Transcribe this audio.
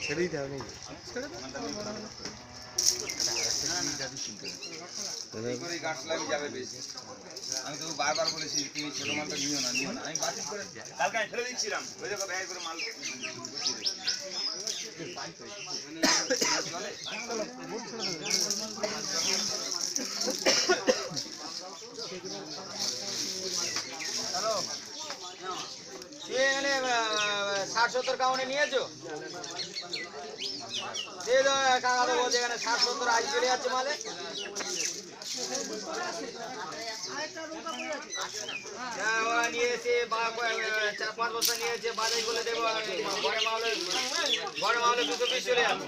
ছেড়েই দেওয়া নেই আমি তো বারবার বলেছি তুমি ছোট মালটা নিও না আমি বাতিল করে কালকে আমি ফেলে দিচ্ছিলাম ওই জায়গায় ব্যাগ করে মাল হ্যালো এখানে 60-70 কাউন্টে নিয়েছো দিয়ে দাও কাকা বলছে এখানে 60-70 আজ চলে যাচ্ছে মালে ওরা নিয়েছে 4-5 বছর নিয়েছে বাজাই বলে দেবো ঘরে মাহলে 220 চলে যাবে